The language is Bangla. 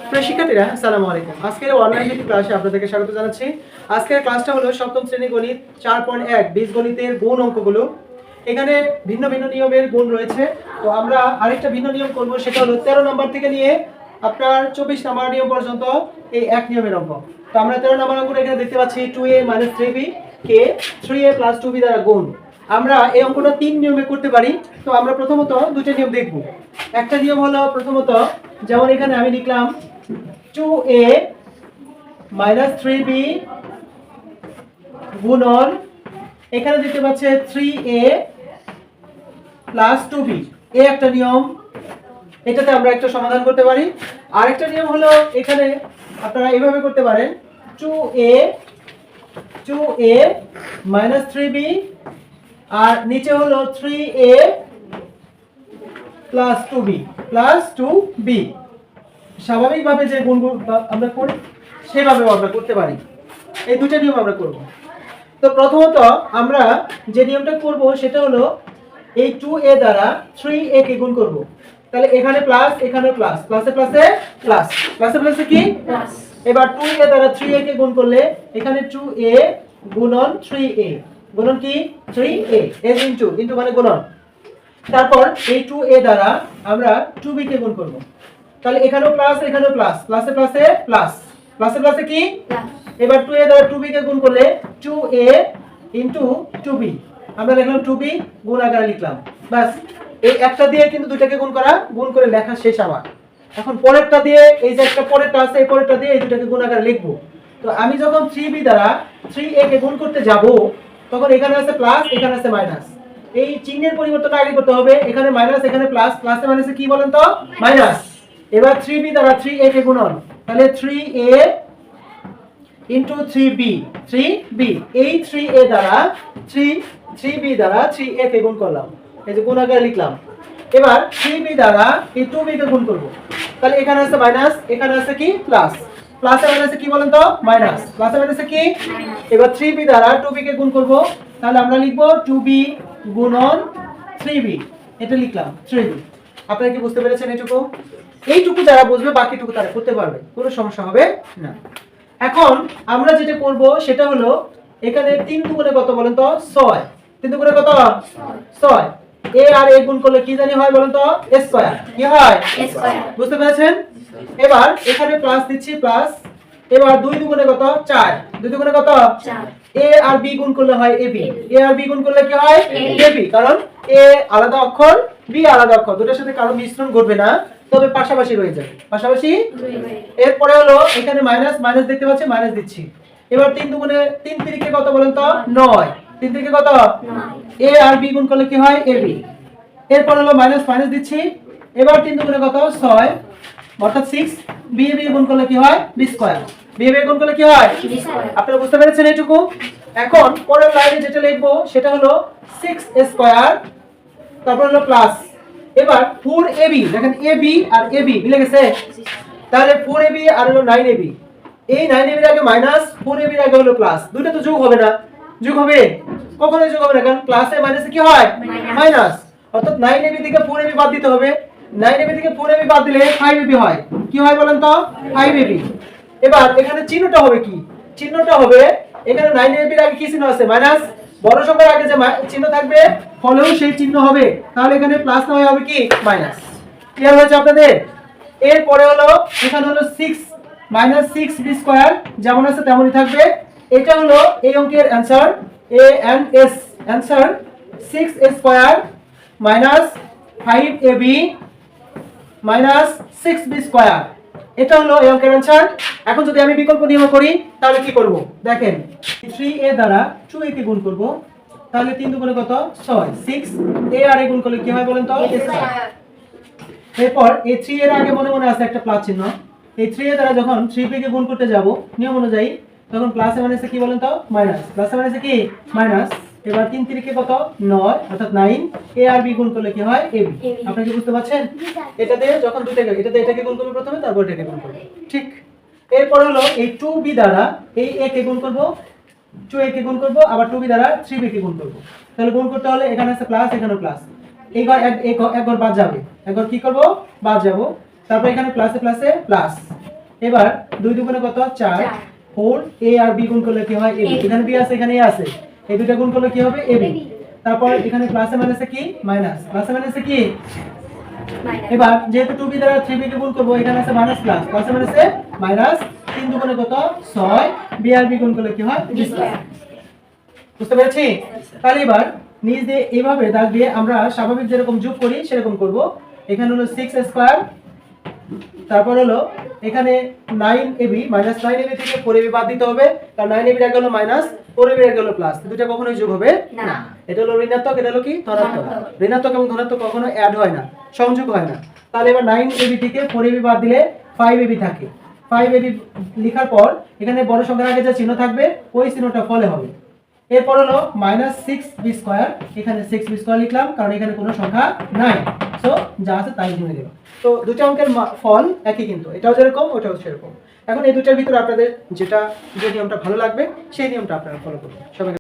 প্রিয় শিক্ষার্থীরা, আসসালামু আলাইকুম। আজকের অনলাইন ভিত্তিক ক্লাসে আপনাদেরকে স্বাগত জানাচ্ছি। আজকের ক্লাসটা হলো সপ্তম শ্রেণী গণিত 4.1 বীজগণিতের গুণ অঙ্কগুলো। এখানে ভিন্ন ভিন্ন নিয়মের গুণ রয়েছে। তো আমরা আরেকটা ভিন্ন নিয়ম করব, সেটা হলো 13 নম্বর থেকে নিয়ে আপনার 24 নম্বর নিয়ম পর্যন্ত এই এক নিয়মের অঙ্ক। তো আমরা 13 নম্বর অঙ্কটা এখানে দেখতে পাচ্ছি 2a - 3b কে 3a + 2b দ্বারা গুণ। আমরা এই অঙ্কটা তিন নিয়মে করতে পারি। তো আমরা প্রথমত দুটো নিয়ম দেখব। একটা নিয়ম হলো প্রথমত, যেমন এখানে আমি লিখলাম 2a - 3b গুণন, এখানে দেখতে পাচ্ছে 3a + 2b। এই একটা নিয়ম, এটাতে আমরা একটা সমাধান করতে পারি। আরেকটা নিয়ম হলো এখানে আপনারা এইভাবে করতে পারেন 2a - 3b আর নিচে হলো 3a + 2b স্বাভাবিকভাবে যে গুণগুলো আমরা করি সেভাবেও আমরা করতে পারি। এই দুটো নিয়ম আমরা করব। তো প্রথমত আমরা যে নিয়মটা করব সেটা হলো এই 2a দ্বারা 3a কে গুণ করব। তাহলে এখানে প্লাস, এখানে প্লাস, প্লাসে প্লাসে প্লাস, প্লাসে প্লাসে কি প্লাস। এবার 2a দ্বারা 3a কে গুণ করলে এখানে 2a গুণন 3a, গুণন কি 3a, s ইনটু মানে গুণন। তারপর এই 2a দ্বারা আমরা 2b কে গুণ করব। তাহলে এখানেও প্লাস, এখানেও প্লাস, প্লাসে প্লাসে প্লাস, প্লাসে প্লাসে কি প্লাস। এবার 2a দ্বারা 2b কে গুণ করলে 2a * 2b, আমরা লিখলাম 2b, গুণ আকারে লিখলাম। বাস, এই একটা দিয়ে কিন্তু দুইটাকে গুণ করে লেখা শেষ আমার। এখন পরেরটা দিয়ে, এই যে একটা পরেরটা আছে, এই পরেরটা দিয়ে এই দুটাকে গুণ আকারে লিখব। তো আমি যখন 3b দ্বারা 3a কে গুণ করতে যাব, তখন এখানে আছে প্লাস, এখানে আছে মাইনাস। এই চিহ্নের পরিবর্তনটা আগে করতে হবে। এখানে মাইনাস, এখানে প্লাস, প্লাসে মাইনাসে কি বলেন তো মাইনাস। এবার 3b দ্বারা 3a কে গুণন, তাহলে 3a * 3b, এই 3a দ্বারা 3b দ্বারা 3a কে গুণ করলাম, এই যে গুণ আকারে লিখলাম। এবার 3b দ্বারা এই 2b কে গুণ করব। তাহলে এখানে আছে মাইনাস, এখানে আছে কি প্লাস, প্লাসে মাইনাসে কি বলেন তো মাইনাস, প্লাসে মাইনাসে কি। এবার 3b দ্বারা 2b কে গুণ করব, তাহলে আমরা লিখব 2b গুণন 3b, এটা লিখলাম 3b। আপনারা কি বুঝতে পেরেছেন? এইটুকু যারা বুঝবে বাকিটুকু তারা করতে পারবে, কোনো সমস্যা হবে না। এখন আমরা যেটা করব সেটা হলো এখানে 3 দুগুণে কত বলেন তো 6, 3 দুগুণে কত 6, a আর a গুণ করলে কি জানি হয় বলেন তো a স্কয়ার, কি হয় a স্কয়ার, বুঝতে পেরেছেন? এবার এখানে প্লাস দিচ্ছি, প্লাস। এবার 2 দুগুণে কত 4, 2 দুগুণে কত 4, a আর b গুণ করলে হয় ab, a আর b গুণ করলে কি হয় ab, কারণ a আলাদা অক্ষর, b আলাদা অক্ষর, দুটোর সাথে কারো মিশ্রণ ঘটবে না, তবে পাশাপাশি রয়ে যাবে, পাশাপাশি। এরপরে হলো এখানে মাইনাস, মাইনাস দেখতে পাচ্ছি, মাইনাস দিচ্ছি। এবার 3 দুগুণে 3 তিরিকে কত বলেন তো 9, 3 তিরিকে কত 9, a আর b গুণ করলে কি হয় ab। এরপর হলো মাইনাস, মাইনাস দিচ্ছি। এবার 3 দুগুণে কত 6, অর্থাৎ 6, b a b গুণ করলে কি হয় b square, b a b গুণ করলে কি হয় b স্কয়ার। আপনারা বুঝতে পেরেছেন এইটুকু? এখন পরের লাইনে যেটা লিখবো সেটা হলো 6 স্কয়ার, তারপর হলো প্লাস। এবার 4ab, দেখেন ab আর ab মিলে গেছে, তাহলে 4ab আর হলো 9ab, এই 9ab এর আগে মাইনাস, 4ab এর আগে হলো প্লাস, দুটো তো যোগ হবে না, যোগ হবে কখনোই যোগ হবে না, কারণ প্লাসে মাইনাসে কি হয় মাইনাস। অর্থাৎ 9ab থেকে 4ab বাদ দিতে হবে, 9ab থেকে 4ab বাদ দিলে 5ab হয়, কি হয় বলেন তো 5ab। এবার এখানে চিহ্নটা হবে কি, চিহ্নটা হবে এখানে 9ab এর আগে কি চিহ্ন আছে মাইনাস, বড় সংখ্যার আগে যে চিহ্ন থাকবে ফলেও সেই চিহ্ন হবে, তাহলে এখানে প্লাস না হয়ে হবে কি মাইনাস। ক্লিয়ার হয়েছে আপনাদের? এরপরে হলো এখানে হলো 6 - 6b স্কয়ার, যেমন আছে তেমনই থাকবে। এটা হলো এই অঙ্কের answer, a and s answer 6a square - 5ab - 6b square, এটা হলো এই অঙ্কের অ্যানসার। এখন যদি আমি বিকল্প নিয়ম করি তাহলে কি করব, দেখেন 3a দ্বারা 2a কে গুণ করব, তাহলে 3 দুগুণে কত 6, 6, a আর a গুণ করলে কি হয় বলেন তো a স্কয়ার। এরপর এই 3 এর আগে মনে মনে আছে একটা প্লাস চিহ্ন, এই 3a দ্বারা যখন 3b কে গুণ করতে যাব নিয়ম অনুযায়ী, তখন প্লাসে মাইনাসে কি বলেন তো মাইনাস, প্লাসে মাইনাসে কি মাইনাস। এবার 3 তিরিকে কত 9, অর্থাৎ 9, a আর b গুণ করলে কি হয় ab। আপনারা কি বুঝতে পারছেন? এটাতে যখন দুইটাকে, এটাতে এটাকে গুণ করব প্রথমে, তারপর এটাকে গুণ করব, ঠিক। এরপর হলো এই 2b দ্বারা এই a কে গুণ করব, 2a কে গুণ করব, আবার 2b দ্বারা 3b কে গুণ করব। তাহলে গুণ করতে হলে এখানে আছে প্লাস, এখানে প্লাস, এই ঘর এক ঘর বাদ যাবে, এক ঘর কি করব বাদ যাব। তারপর এখানে প্লাসে প্লাসে প্লাস, এবার 2 দুগুণে কত 4 4 a আর b গুণ করলে কি হয় ab এখানে b আছে এখানে a আছে এই দুটো গুণ করলে কি হবে ab তারপর এখানে প্লাসে মাইনাসে কি মাইনাস প্লাসে মাইনাসে কি এবার যেহেতু 2b দ্বারা 3b কে গুণ করব এখানে আছে মাইনাস প্লাস প্লাসে মাইনাসে মাইনাস 3 দুগুণে কত 6 b আর b গুণ করলে কি হয় b স্কয়ার বুঝতে পেরেছি তাহলে এবার নিচ দিয়ে এইভাবে দাগ দিয়ে আমরা স্বাভাবিক যেরকম যোগ করি সেরকম করব এখানে হলো 6 স্কয়ার তারপর হলো এখানে 9ab -9ab থেকে 4ab বাদ দিতে হবে কারণ 9ab এর হলো মাইনাস 4ab এর হলো প্লাস দুটো কখনোই যোগ হবে না এটা হলো ঋণাত্মক এটা হলো কি ধনাত্মক ঋণাত্মক এবং ধনাত্মক কখনো অ্যাড হয় না সংযোগ হয় না তাহলে এবার 9ab থেকে 4ab বাদ দিলে 5ab থাকে 5ab লেখার পর এখানে বড় সংখ্যার আগে যে চিহ্ন থাকবে ওই চিহ্নটা ফলে হবে এরপর হলো -6b স্কয়ার এখানে 6b স্কয়ার লিখলাম কারণ এখানে কোনো সংখ্যা নাই সো যা আছে তাই লিখে দেব তো দুটো অঙ্কের ফল একই কিন্তু এটাও যেরকম ওটাও সেরকম এখন এই দুটোর ভিতরে আপনাদের যেটা যে নিয়মটা ভালো লাগবে সেই নিয়মটা আপনারা ফলো করুন সবাই